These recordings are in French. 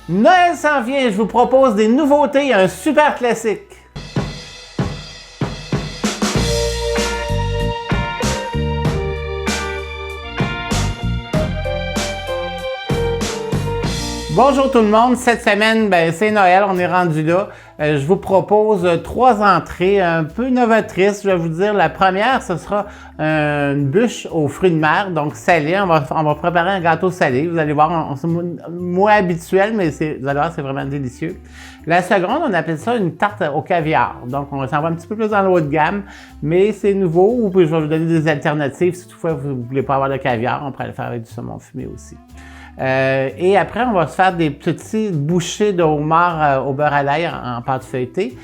Noël s'en vient, je vous propose des nouveautés, un super classique. Bonjour tout le monde, cette semaine, c'est Noël, on est rendu là. Je vous propose 3 entrées un peu novatrices. Je vais vous dire, la première, ce sera une bûche aux fruits de mer, donc salée. On va préparer un gâteau salé. Vous allez voir, c'est moins habituel, mais vous allez voir, c'est vraiment délicieux. La seconde, on appelle ça une tarte au caviar. Donc, on s'en va un petit peu plus dans le haut de gamme, mais c'est nouveau. Ou je vais vous donner des alternatives. Si toutefois vous ne voulez pas avoir de caviar, on pourrait le faire avec du saumon fumé aussi. Et après, on va se faire des petits bouchées de homard au beurre à l'ail en pâte feuilletée.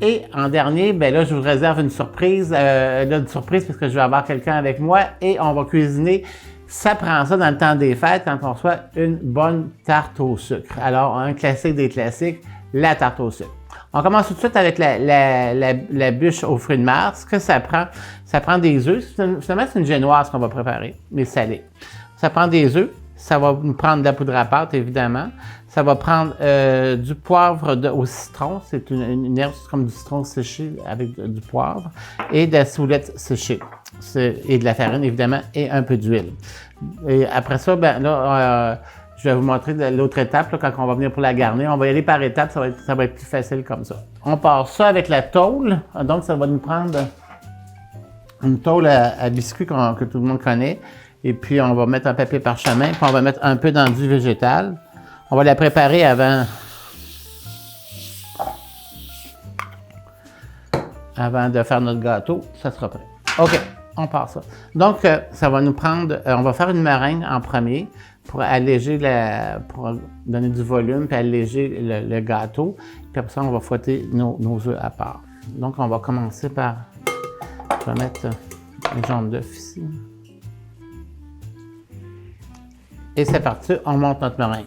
Et en dernier, là, je vous réserve une surprise. Une surprise parce que je vais avoir quelqu'un avec moi et on va cuisiner. Ça prend ça dans le temps des fêtes quand on reçoit une bonne tarte au sucre. Alors, un classique des classiques, la tarte au sucre. On commence tout de suite avec la bûche aux fruits de mer. Ce que ça prend des œufs. Finalement, c'est une génoise qu'on va préparer, mais salée. Ça prend des œufs. Ça va nous prendre de la poudre à pâte, évidemment. Ça va prendre du poivre au citron. C'est une herbe comme du citron séché avec du poivre. Et de la ciboulette séchée. Et de la farine, évidemment, et un peu d'huile. Et après ça, je vais vous montrer l'autre étape, là, quand on va venir pour la garnir. On va y aller par étapes, ça va être plus facile comme ça. On part ça avec la tôle. Donc, ça va nous prendre une tôle à biscuits que tout le monde connaît. Et puis, on va mettre un papier parchemin, puis on va mettre un peu d'enduit végétal. On va la préparer avant de faire notre gâteau. Ça sera prêt. OK, on part ça. Donc, ça va nous prendre... on va faire une meringue en premier pour alléger pour donner du volume puis alléger le gâteau. Puis après ça, on va fouetter nos œufs à part. Donc, on va commencer par... Je vais mettre les jaunes d'œufs ici. Et c'est parti, on monte notre meringue.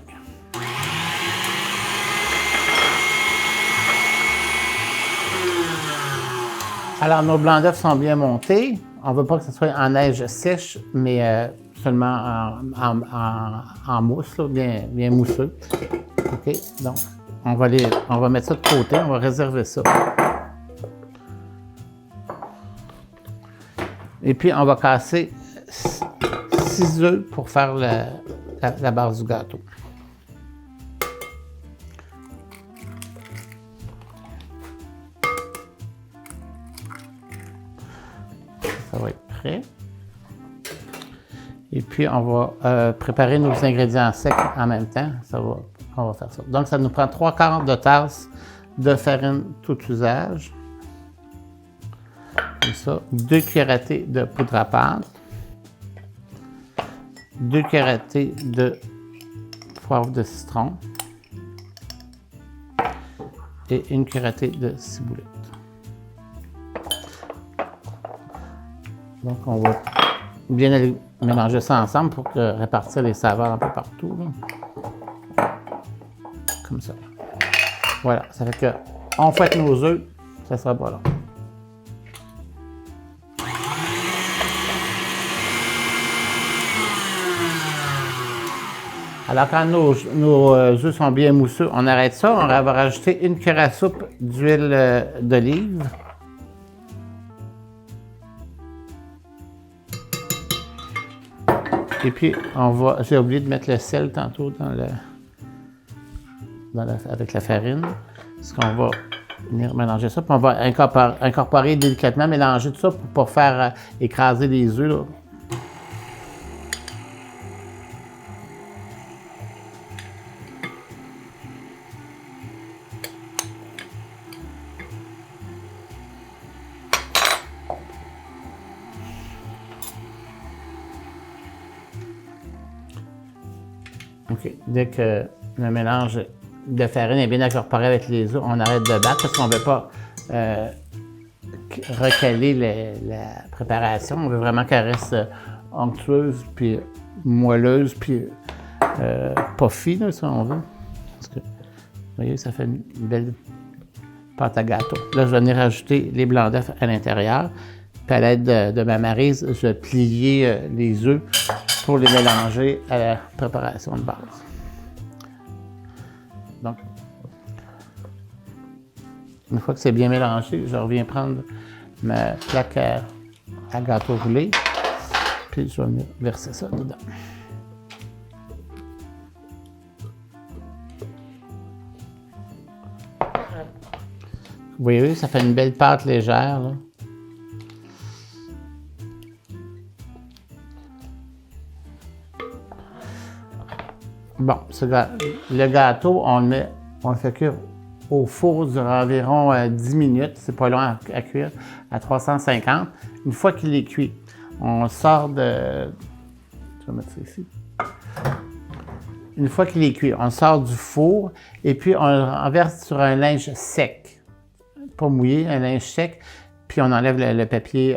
Alors, nos blancs d'œufs sont bien montés. On ne veut pas que ce soit en neige sèche, mais seulement en mousse, là, bien mousseux. OK, donc on va mettre ça de côté, on va réserver ça. Et puis, on va casser 6 œufs pour faire la base du gâteau. Ça va être prêt. Et puis, on va préparer nos ingrédients secs en même temps. On va faire ça. Donc, ça nous prend 3/4 de tasse de farine tout usage. Comme ça. 2 cuillères à thé de poudre à pâte. 2 cuillères à thé de poivre de citron et 1 cuillère à thé de ciboulette. Donc, on va bien mélanger ça ensemble pour répartir les saveurs un peu partout. Là. Comme ça. Voilà, ça fait que on fouette nos œufs, ça sera pas long. Alors, quand nos œufs sont bien mousseux, on arrête ça. On va rajouter 1 cuillère à soupe d'huile d'olive. Et puis, j'ai oublié de mettre le sel tantôt avec la farine. Parce qu'on va venir mélanger ça. Puis on va incorporer délicatement, mélanger tout ça pour ne pas faire écraser les œufs. Là. OK. Dès que le mélange de farine est bien incorporé avec les œufs, on arrête de battre parce qu'on ne veut pas recaler la préparation. On veut vraiment qu'elle reste onctueuse, puis moelleuse, puis puffy, là, si on veut. Parce que, vous voyez, ça fait une belle pâte à gâteau. Là, je vais venir rajouter les blancs d'œufs à l'intérieur. Puis à l'aide de ma maryse, je vais plier les œufs pour les mélanger à la préparation de base. Donc, une fois que c'est bien mélangé, je reviens prendre ma plaque à gâteau roulé, puis je vais venir verser ça dedans. Vous voyez, ça fait une belle pâte légère, là. Bon, le gâteau, on le fait cuire au four durant environ 10 minutes. C'est pas long à cuire, à 350. Une fois qu'il est cuit, on sort de... Je vais mettre ça ici. Une fois qu'il est cuit, on sort du four et puis on le renverse sur un linge sec. Pas mouillé, un linge sec. Puis on enlève le papier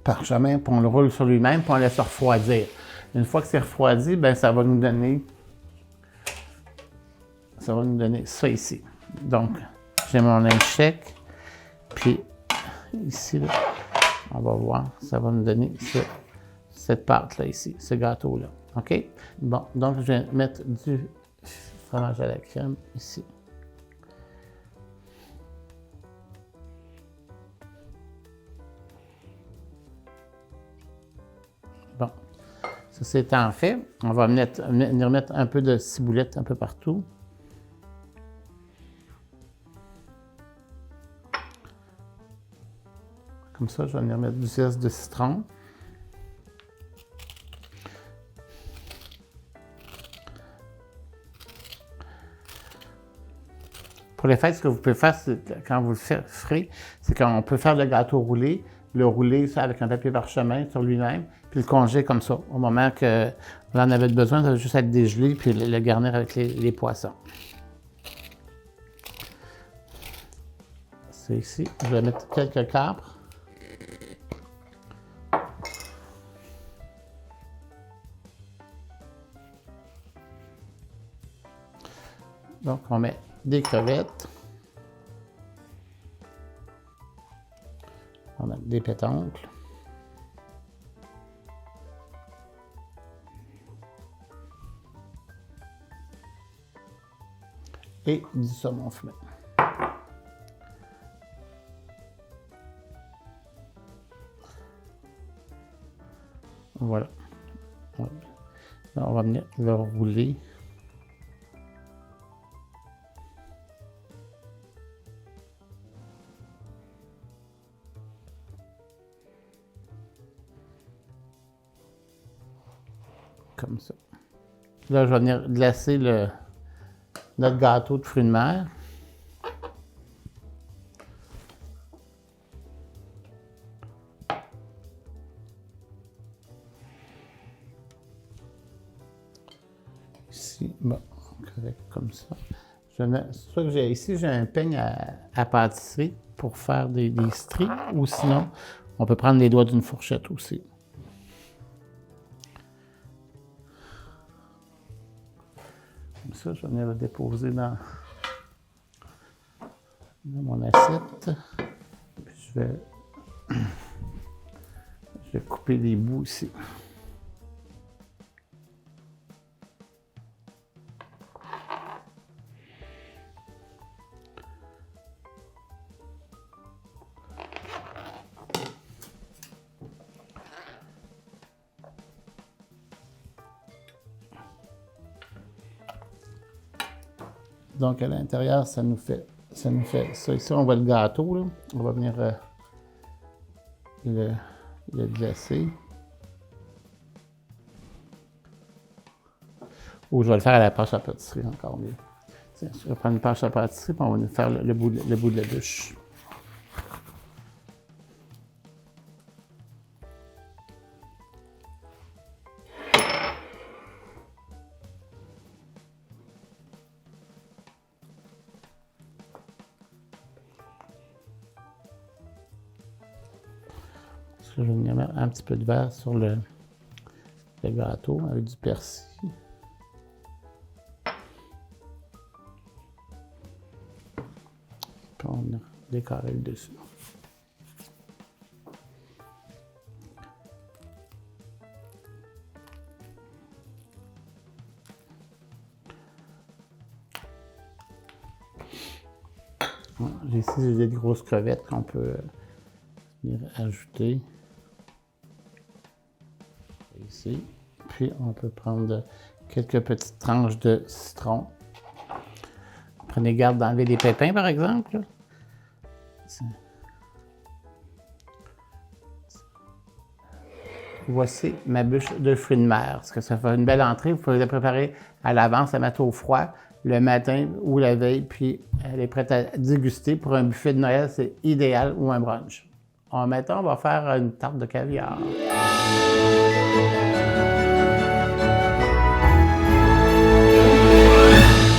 parchemin, puis on le roule sur lui-même, puis on laisse refroidir. Une fois que c'est refroidi, ben ça va nous donner ça ici. Donc, j'ai mon linge sec, puis ici, là, on va voir, ça va nous donner cette pâte-là ici, ce gâteau-là. OK? Bon, donc je vais mettre du fromage à la crème ici. Bon. Ça, c'est étant fait, on va venir mettre un peu de ciboulette un peu partout. Comme ça, je vais venir mettre du zeste de citron. Pour les fêtes, ce que vous pouvez faire, quand vous le ferez, c'est qu'on peut faire le gâteau roulé, le rouler ça avec un papier parchemin sur lui-même, puis le congeler comme ça. Au moment que vous en avez besoin, ça va juste être dégelé, puis le garnir avec les poissons. C'est ici. Je vais mettre quelques capres. Donc, on met des crevettes. On met des pétoncles. Et du saumon fumé. Voilà. On va venir le rouler. Comme ça. Là, je vais venir glacer notre gâteau de fruits de mer. Ici, bon, correct, comme ça. C'est ça que j'ai ici, j'ai un peigne à pâtisserie pour faire des stries, ou sinon, on peut prendre les doigts d'une fourchette aussi. Comme ça, je vais venir le déposer dans mon assiette. Puis je vais couper les bouts ici. Donc, à l'intérieur, ça nous fait ça. Ici, on voit le gâteau, là. On va venir le glacer. Ou je vais le faire à la pâte à pâtisserie, encore mieux. Tiens, je vais prendre une pâte à pâtisserie, puis on va nous faire le bout de la bûche. Je vais venir mettre un petit peu de verre sur le gâteau avec du persil. Puis on va décorer le dessus. Ici, j'ai des grosses crevettes qu'on peut venir ajouter. Ici. Puis, on peut prendre quelques petites tranches de citron. Prenez garde d'enlever des pépins, par exemple. Voici ma bûche de fruits de mer. Parce que ça fait une belle entrée. Vous pouvez la préparer à l'avance, la mettre au froid le matin ou la veille, puis elle est prête à déguster. Pour un buffet de Noël, c'est idéal, ou un brunch. Maintenant, on va faire une tarte de caviar.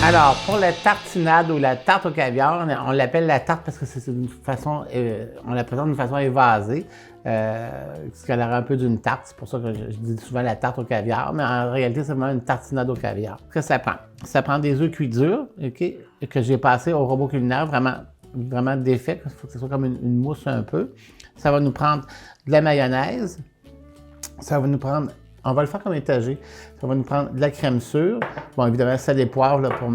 Alors, pour la tartinade ou la tarte au caviar, on l'appelle la tarte parce que c'est une façon, on la présente d'une façon évasée, ce qu'elle a un peu d'une tarte. C'est pour ça que je dis souvent la tarte au caviar, mais en réalité, c'est vraiment une tartinade au caviar. Qu'est-ce que ça prend? Ça prend des œufs cuits durs, okay, que j'ai passé au robot culinaire, vraiment défait, il faut que ce soit comme une mousse un peu. Ça va nous prendre de la mayonnaise, ça va nous prendre... On va le faire comme étagé. Ça va nous prendre de la crème sûre. Bon, évidemment, sel et poivre là, pour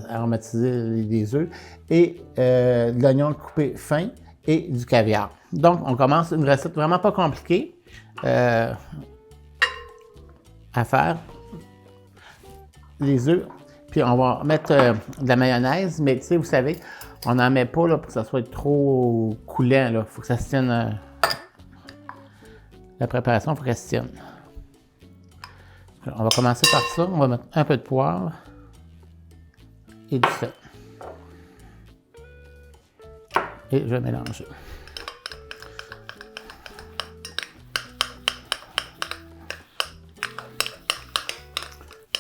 aromatiser les œufs. Et de l'oignon coupé fin et du caviar. Donc, on commence une recette vraiment pas compliquée à faire. Les œufs. Puis, on va mettre de la mayonnaise. Mais, tu sais, vous savez, on n'en met pas là, pour que ça soit trop coulant. Il faut que ça se tienne. La préparation, il faut qu'elle se tienne. On va commencer par ça. On va mettre un peu de poivre et du sel. Et je vais mélanger.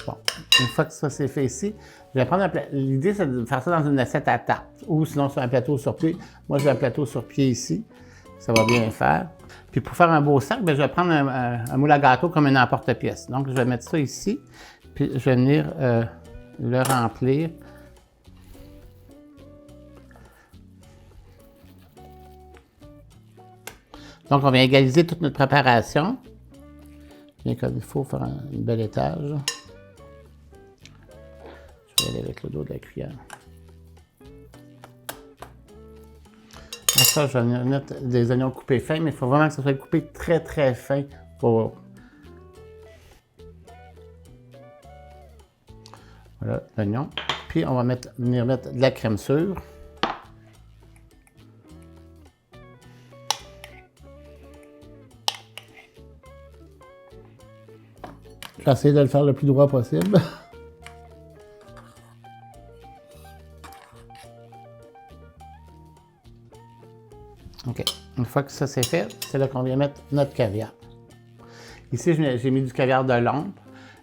Bon, une fois que ça c'est fait ici, je vais prendre un plateau. L'idée, c'est de faire ça dans une assiette à tarte ou sinon sur un plateau sur pied. Moi, j'ai un plateau sur pied ici. Ça va bien faire. Puis pour faire un beau sac, bien, je vais prendre un moule à gâteau comme un emporte-pièce. Donc, je vais mettre ça ici. Puis je vais venir le remplir. Donc, on vient égaliser toute notre préparation. Bien comme il faut, faire un bel étage. Je vais aller avec le dos de la cuillère. Ça, je vais mettre des oignons coupés fins, mais il faut vraiment que ça soit coupé très, très fin pour... Voilà, l'oignon. Puis, on va venir mettre de la crème sûre. Je vais essayer de le faire le plus droit possible. OK. Une fois que ça c'est fait, c'est là qu'on vient mettre notre caviar. Ici, j'ai mis du caviar de l'ombre.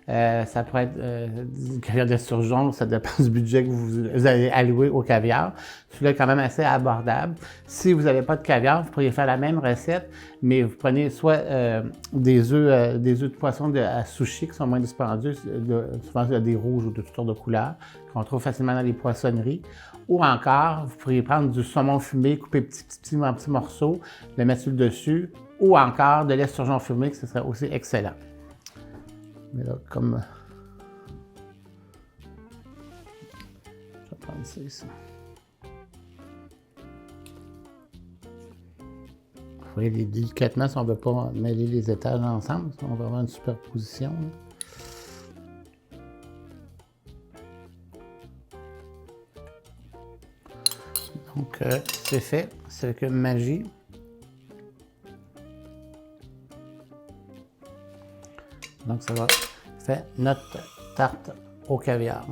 Ça pourrait être du caviar d'esturgeon, ça dépend du budget que vous allez allouer au caviar. Celui-là est quand même assez abordable. Si vous n'avez pas de caviar, vous pourriez faire la même recette, mais vous prenez soit des œufs de poisson à sushi qui sont moins dispendieux, souvent il y a des rouges ou de toutes sortes de couleurs, qu'on trouve facilement dans les poissonneries. Ou encore, vous pourriez prendre du saumon fumé, couper en petits morceaux, le mettre sur le dessus, ou encore de l'esturgeon fumé, que ce serait aussi excellent. Mais là, comme... Je vais prendre ça ici. Vous voyez, délicatement, si on ne veut pas mêler les étages ensemble, on va avoir une superposition. Là. Donc, c'est fait. C'est avec magie. Donc, ça va faire notre tarte au caviar.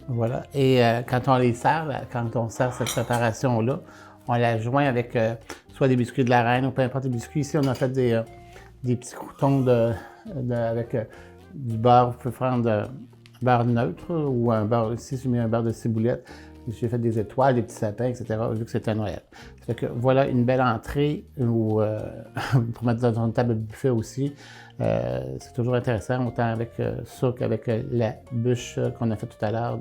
Voilà. Et quand on les sert, quand on sert cette préparation-là, on la joint avec soit des biscuits de la reine ou peu importe les biscuits. Ici, on a fait des petits croûtons avec du beurre. Vous pouvez prendre beurre neutre ou un beurre. Ici, j'ai mis un beurre de ciboulette. J'ai fait des étoiles, des petits sapins, etc., vu que c'était Noël. Fait que voilà une belle entrée pour mettre dans une table de buffet aussi. C'est toujours intéressant, autant avec ça qu'avec la bûche qu'on a fait tout à l'heure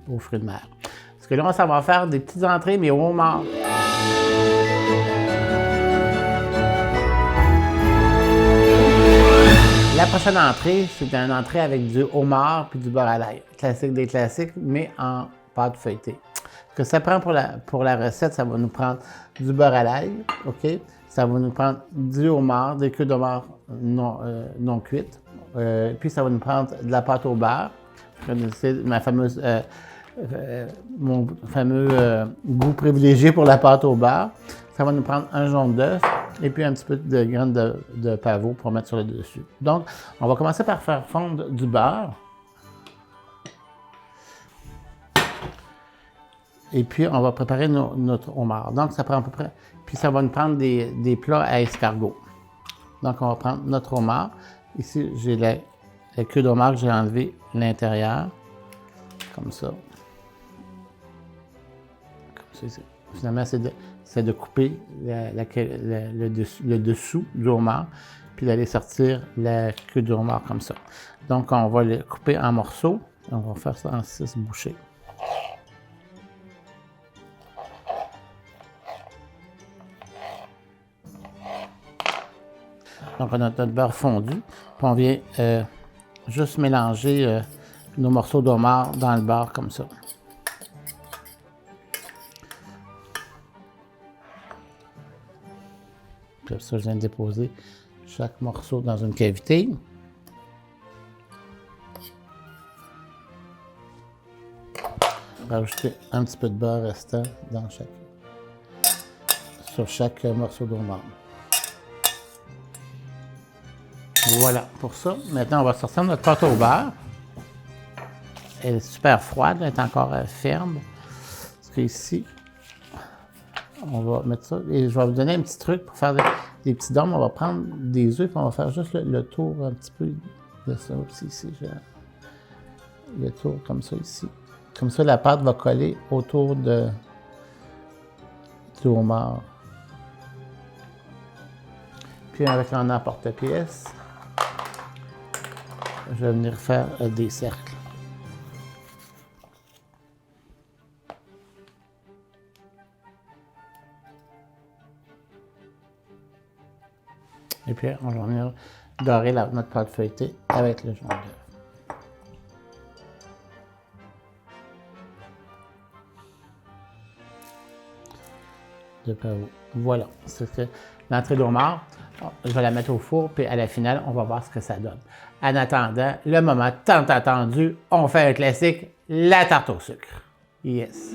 aux fruits de mer. Parce que là, on s'en va faire des petites entrées, mais au homard. La prochaine entrée, c'est une entrée avec du homard puis du beurre à l'ail. Classique des classiques, mais en pâte feuilletée. que ça prend pour la recette, ça va nous prendre du beurre à l'ail, OK? Ça va nous prendre du homard, des queues d'homard non cuites. Puis ça va nous prendre de la pâte au beurre. C'est mon fameux goût privilégié pour la pâte au beurre. Ça va nous prendre un jaune d'œuf et puis un petit peu de graines de pavot pour mettre sur le dessus. Donc, on va commencer par faire fondre du beurre. Et puis, on va préparer notre homard. Donc, ça prend à peu près... Puis, ça va nous prendre des plats à escargot. Donc, on va prendre notre homard. Ici, j'ai la queue d'homard que j'ai enlevé l'intérieur. Comme ça. Comme ça. Finalement, c'est de couper le dessous du homard, puis d'aller sortir la queue du homard comme ça. Donc, on va le couper en morceaux. On va faire ça en 6 bouchées. Donc, on a notre beurre fondu. Puis on vient juste mélanger nos morceaux de homard dans le beurre comme ça. Puis ça, je viens de déposer chaque morceau dans une cavité. Rajouter un petit peu de beurre restant sur chaque morceau de homard. Voilà pour ça. Maintenant, on va sortir notre pâte au beurre. Elle est super froide, elle est encore ferme. Parce que ici, on va mettre ça. Et je vais vous donner un petit truc pour faire des petits dômes. On va prendre des œufs et on va faire juste le tour un petit peu de ça aussi. Ici, le tour comme ça ici. Comme ça, la pâte va coller autour du homard. Puis avec un emporte-pièce, je vais venir faire des cercles. Et puis, on va venir dorer notre pâte feuilletée avec le jaune d'œuf. De pavot. Voilà, c'est fait. L'entrée d'homard, je vais la mettre au four, puis à la finale, on va voir ce que ça donne. En attendant, le moment tant attendu, on fait un classique, la tarte au sucre. Yes!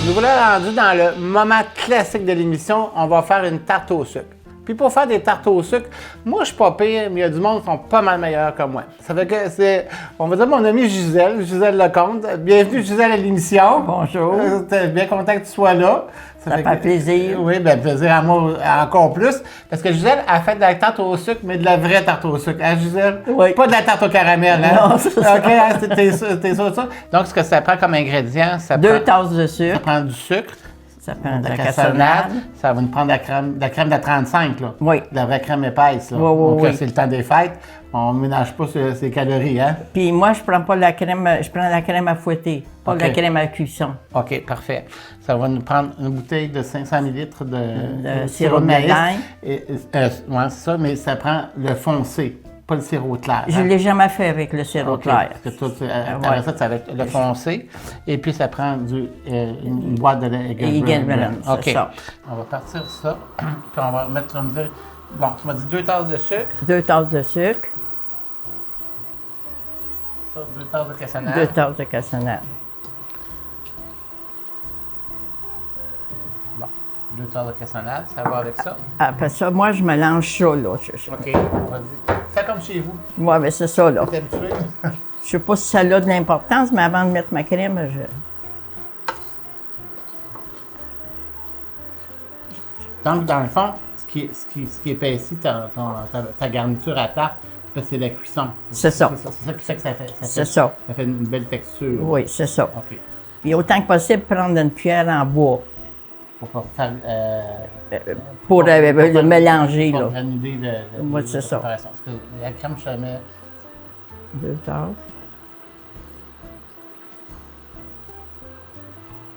Nous voilà rendus dans le moment classique de l'émission, on va faire une tarte au sucre. Puis pour faire des tartes au sucre, moi je suis pas pire, mais il y a du monde qui sont pas mal meilleurs que moi. Ça fait que c'est, on va dire mon amie Gisèle Lecomte. Bienvenue Gisèle à l'émission. Bonjour. Bien content que tu sois là. Ça fait plaisir. Oui, bien plaisir à moi encore plus. Parce que Gisèle a fait de la tarte au sucre, mais de la vraie tarte au sucre. Hein, Gisèle? Oui. Pas de la tarte au caramel, hein? Non, c'est ça. OK, hein, t'es sûr de ça? Donc, ce que ça prend comme ingrédient, ça 2 tasses de sucre. Ça prend du sucre. Ça prend de la cassonade. Ça va nous prendre de la crème de 35, là. Oui. De la vraie crème épaisse, là. Oui, Donc, oui. c'est le temps des fêtes. On ne ménage pas ses calories, hein? Puis moi, je prends pas la crème, je prends la crème à fouetter, pas de la crème à cuisson. OK, parfait. Ça va nous prendre une bouteille de 500 ml de sirop de maïs. Oui, c'est ça, mais ça prend le foncé, pas le sirop clair. Je ne l'ai jamais fait avec le sirop clair. Parce que toi, ta recette, c'est avec le foncé. Et puis, ça prend une boîte de Egan Melon, OK. c'est ça. On va partir ça. Puis, on va mettre, tu vas me dire, bon, tu m'as dit 2 tasses de sucre. 2 tasses de sucre. Ça, 2 tasses de cassonade. 2 tasses de cassonade. Bon, 2 tasses de cassonade, ça va avec ça. Après ça, moi, je mélange ça, là. OK, vas-y. Fais comme chez vous. Moi, ben c'est ça, là. T'es habitué? Je sais pas si ça a de l'importance, mais avant de mettre ma crème, Donc, dans le fond, ce qui épaissit ta garniture à tarte, c'est parce que c'est la cuisson. C'est ça. C'est ça que ça fait. C'est ça. Ça fait une belle texture. Oui, c'est ça. OK. Puis autant que possible, prendre une cuillère en bois Pour faire... pour le mélanger, pour là. granuler Oui, c'est ça. préparation. Parce que la crème, je mets... 2 tasses.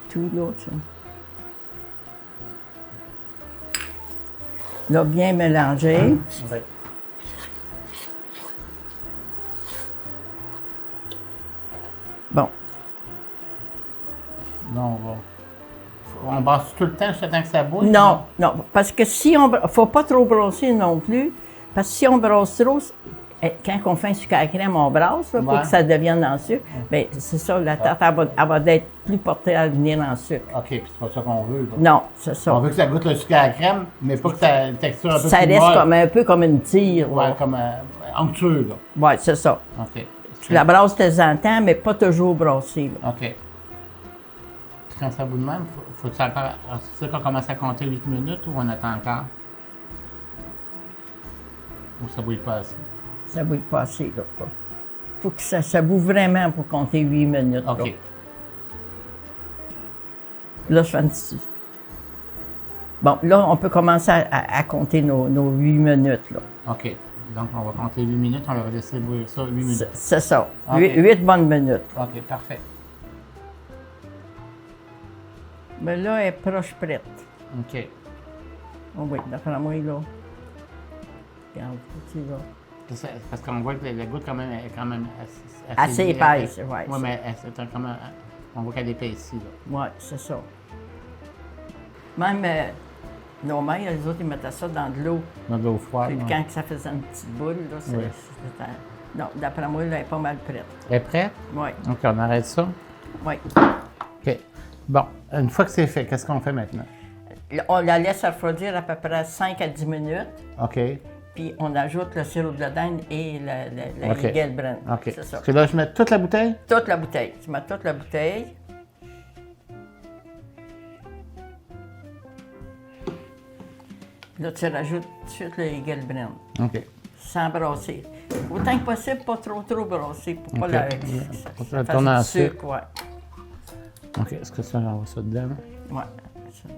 Tout l'autre, ça. Là, bien mélanger. Oui. Là, on brasse tout le temps jusqu'à temps que ça bouille? Non, non, parce que si on... faut pas trop brasser non plus, parce que si on brasse trop, quand on fait un sucre à la crème, on brasse là, pour que ça devienne en sucre. Bien, c'est ça, la tarte, elle va être plus portée à venir en sucre. OK, puis c'est pas ça qu'on veut. Là. Non, c'est ça. On veut que ça goûte le sucre à la crème, mais pas que ça ait une texture un peu ça plus reste molle. comme un peu comme une tire. Ouais, comme onctueux, là. Oui, c'est ça. OK. Tu la brasses de temps en temps, mais pas toujours brassée. Là. OK. Puis quand ça bout de même, faut-tu encore... C'est sûr qu'on commence à compter 8 minutes ou on attend encore? Ou ça bouille pas assez? Ça bouille pas assez, là. Faut que ça boue vraiment pour compter 8 minutes. OK. Là, je fais un petit... Bon, là, on peut commencer à compter nos 8 minutes, là. OK. Donc, on va compter 8 minutes, on va laisser bouillir ça 8 minutes. C'est ça. Okay. 8 bonnes minutes. OK, parfait. Mais là, elle est proche prête. OK. Oh oui, d'après moi, là. Regarde, tu là. Parce qu'on voit que la goutte quand même, est quand même assez épaisse, oui. Oui, mais on voit qu'elle épaissit, là. Oui, c'est ça. Même nos mères, les autres, ils mettaient ça dans de l'eau. Dans de l'eau froide. Puis quand ça faisait une petite boule, là, c'était... Non, d'après moi, elle est pas mal prête. Elle est prête? Oui. OK, on arrête ça? Oui. OK. Bon, une fois que c'est fait, qu'est-ce qu'on fait maintenant? On la laisse refroidir à peu près 5 à 10 minutes. OK. Puis on ajoute le sirop de la dinde et la OK. Gisèle. OK. C'est ça. Parce que là, je mets toute la bouteille? Toute la bouteille. Tu mets toute la bouteille. Là, tu rajoutes tout de suite le Gisèle. OK. Sans brasser. Autant que possible, pas trop brasser pour pas OK. la... Pour ça tourner en fasse du sucre. ouais. OK. Est-ce que ça, j'envoie ça dedans? Ouais. Ça dedans.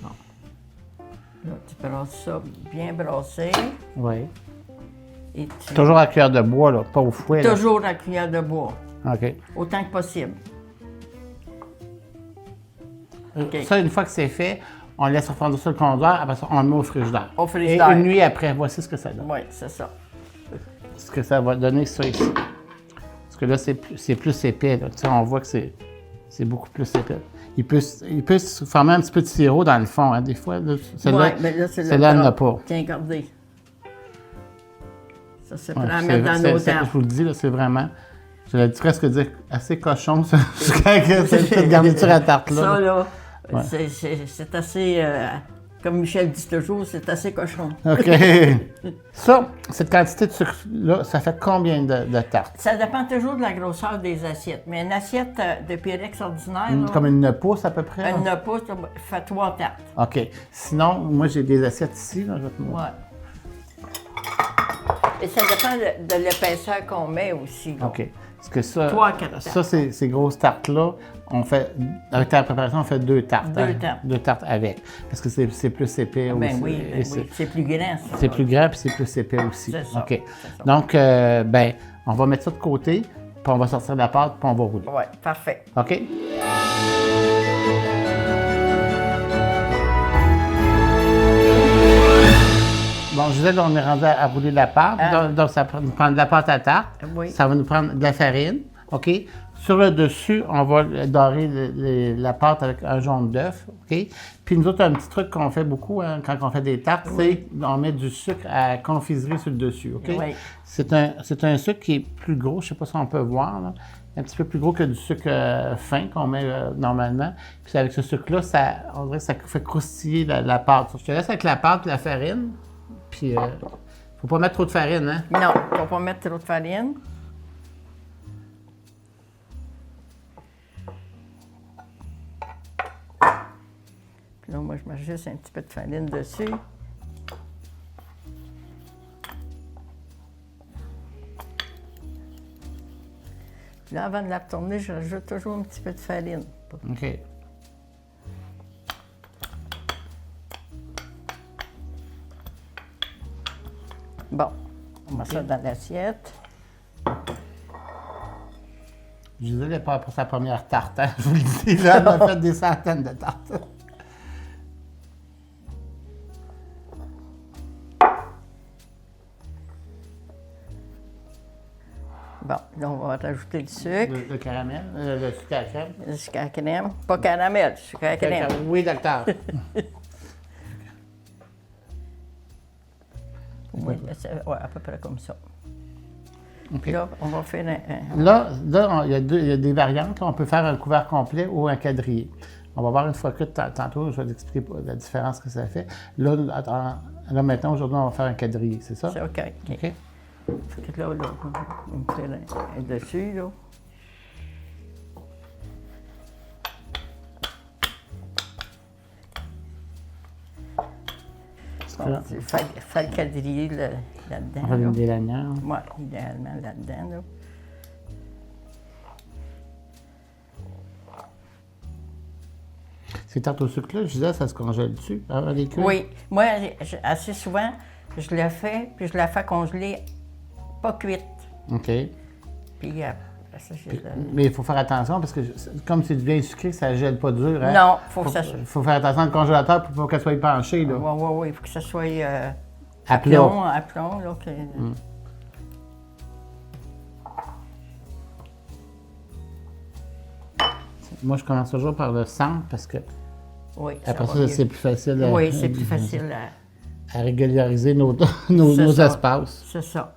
Bon. Là, tu brasses ça bien brassé. Oui. Et tu... Toujours à cuillère de bois, là, pas au fouet. Là. Toujours à cuillère de bois. OK. Autant que possible. OK. Ça, une fois que c'est fait, on laisse refroidir sur le comptoir, après ça, on le met au frigidaire. Au frigidaire. Et une nuit après, voici ce que ça donne. Oui, c'est ça. Ce que ça va donner, ça ici. Parce que là, c'est plus épais. Là. Tu sais, on voit que c'est beaucoup plus épais. Il peut se former un petit peu de sirop dans le fond, hein, des fois. Oui, mais là, c'est celle-là, elle n'a pas. Tiens, regardez. Ça, c'est pour Ouais, la mettre dans nos tartes. Je vous le dis, là, c'est vraiment... J'allais presque dire assez cochon, ça, cette garniture à tarte-là. Ça, là, ouais. c'est assez... comme Michel dit toujours, c'est assez cochon. OK. Ça, cette quantité de sucre-là, ça fait combien de tartes? Ça dépend toujours de la grosseur des assiettes. Mais une assiette de Pyrex ordinaire... là, comme une pouce à peu près? Une pouce, fait 3 tartes. OK. Sinon, moi, j'ai des assiettes ici. Là, je vais te montrer. Ouais. Et ça dépend de l'épaisseur qu'on met aussi. Là. OK. Parce que ça, 3-4 tartes. ces grosses tartes-là, on fait, avec la préparation, on fait 2 tartes. 2 tartes. 2 tartes avec. Parce que c'est plus épais Ben aussi. oui, oui. C'est plus grand, ça. C'est plus grand, puis c'est plus épais aussi. C'est ça. OK. C'est ça. Donc, ben, on va mettre ça de côté, puis on va sortir la pâte, puis on va rouler. Oui, parfait. OK? Bon, Gisèle, on est rendu à rouler la pâte. Donc, ça va nous prendre de la pâte à tarte. Oui. Ça va nous prendre de la farine. OK? Sur le dessus, on va dorer la pâte avec un jaune d'œuf. OK? Puis nous autres, un petit truc qu'on fait beaucoup hein, quand on fait des tartes, c'est on met du sucre à confiserie sur le dessus. OK? Oui. C'est un sucre qui est plus gros. Je ne sais pas si on peut voir. Là. Un petit peu plus gros que du sucre fin qu'on met normalement. Puis avec ce sucre-là, on dirait que ça fait croustiller la pâte. Je te laisse avec la pâte et la farine. Puis, faut pas mettre trop de farine, hein? Non, il ne faut pas mettre trop de farine. Puis là, moi, je mets juste un petit peu de farine dessus. Puis là, avant de la retourner, je rajoute toujours un petit peu de farine. OK. Bon, on met ça dans l'assiette. Gisèle n'est pas pour sa première tarte, hein? Je vous le dis, là, elle a fait des centaines de tartes. Bon, là, on va rajouter le sucre. Le caramel, le sucre à la crème. Le sucre à la crème. Pas caramel, sucre à la crème. Oui, docteur. Oui, ouais, à peu près comme ça. Okay. Là, on va faire un... Là, il y a des variantes. Là, on peut faire un couvert complet ou un quadrillé. On va voir une fois que tantôt, je vais t'expliquer la différence que ça fait. Là, maintenant, aujourd'hui, on va faire un quadrillé, c'est ça? C'est OK. OK. Fait que là, on va faire un dessus, là. Bon, faire le quadrillé là-dedans. On va mettre des lanières. Oui, idéalement là-dedans, là. Ces tartes au sucre-là, je disais, ça se congèle dessus avant les cuire? Oui. Moi, assez souvent, je la fais, puis je la fais congeler pas cuite. OK. Puis après ça, mais il faut faire attention parce que comme c'est du bien sucré, ça ne gèle pas dur. Hein? Non, faut que ça soit... Il faut faire attention au congélateur pour qu'elle soit penchée. Là. Oui, il faut que ça soit à plomb. À plomb, là. Moi, je commence toujours par le centre parce que oui, après ça, c'est plus facile oui, c'est plus facile à régulariser nos espaces. C'est ça.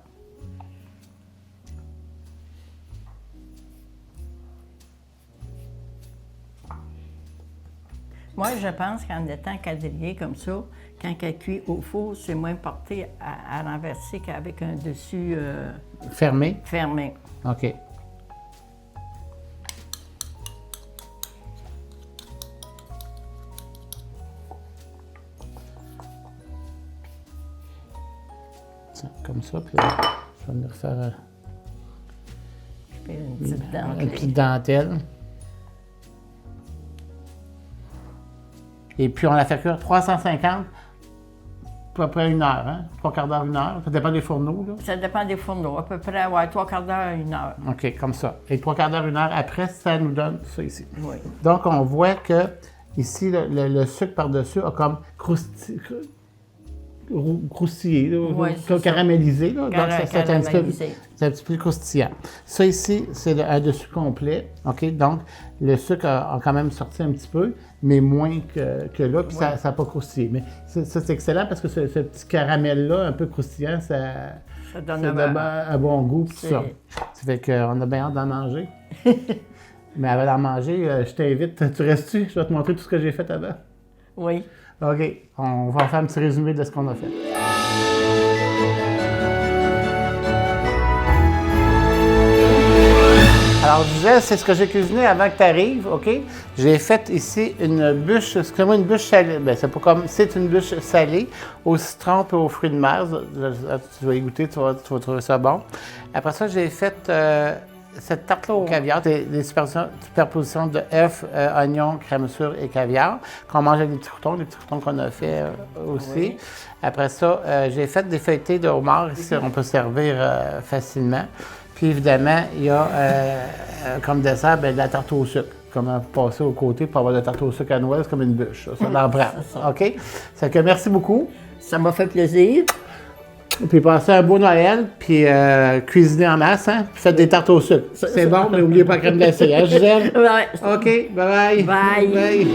Moi, je pense qu'en étant quadrillé comme ça, quand elle cuit au four, c'est moins porté à renverser qu'avec un dessus... fermé? Fermé. OK. Comme ça, puis là, je vais me refaire une petite dentelle. Et puis, on la fait cuire 350, à peu près 1 heure, hein? 3/4 d'heure, 1 heure. Ça dépend des fourneaux, là. Ça dépend des fourneaux. À peu près, ouais, 3/4 d'heure, 1 heure. OK, comme ça. Et 3/4 d'heure, 1 heure, après, ça nous donne ça ici. Oui. Donc, on voit que ici, le sucre par-dessus a comme croustillé, là, oui, caramélisé. Là. Donc, c'est un petit peu croustillant. Ça ici, c'est un dessus complet. OK? Donc, le sucre a quand même sorti un petit peu, mais moins que là, puis ça n'a pas croustillé. Mais ça, c'est excellent parce que ce petit caramel-là, un peu croustillant, ça donne un bon goût, tout ça. Ça fait qu'on a bien hâte d'en manger. Mais avant d'en manger, je t'invite. Tu restes-tu? Je vais te montrer tout ce que j'ai fait avant. Oui. OK. On va faire un petit résumé de ce qu'on a fait. Alors, Gisèle, c'est ce que j'ai cuisiné avant que tu arrives, OK? J'ai fait ici une bûche, excusez-moi, une bûche salée. Bien, c'est pas comme, c'est une bûche salée au citron et aux fruits de mer. Tu vas y goûter, tu vas trouver ça bon. Après ça, j'ai fait cette tarte-là au caviar, des superpositions de œufs, oignons, crème sûre et caviar, qu'on mange avec des petits croutons qu'on a fait aussi. Oui. Après ça, j'ai fait des feuilletés de homard, ici, on peut servir facilement. Puis évidemment, il y a comme dessert, de la tarte au sucre. Comment passer au côté pour avoir de la tarte au sucre à Noël, c'est comme une bûche. Ça l'en prend. OK? C'est que merci beaucoup. Ça m'a fait plaisir. Puis passez un beau Noël, puis cuisinez en masse, hein? Puis faites des tartes au sucre. C'est bon, mais n'oubliez pas la crème glacée, hein, Gisèle? Ouais. OK, bye-bye. Bye.